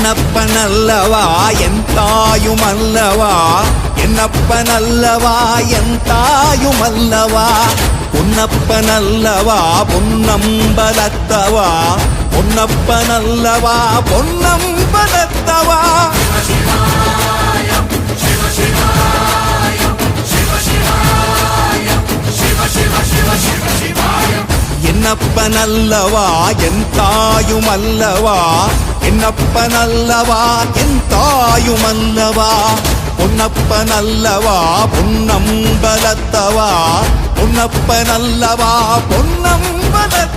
என்னப்பனல்லவா என் தாயுமல்லவா, என்னப்பனல்லவா என் தாயுமல்லவா, பொன்னப்பனல்லவா பொன்னம்பலத்தவா, பொன்னப்பனல்லவா பொன்னம்பலத்தவா. என்னப்பனல்லவா என் தாயுமல்லவா, என்னப்பனல்லவா என் தாயுமல்லவா, பொன்னப்பனல்லவா பொன்னம்பலத்தவா, பொன்னப்பனல்லவா பொன்னம்பலத்தவா.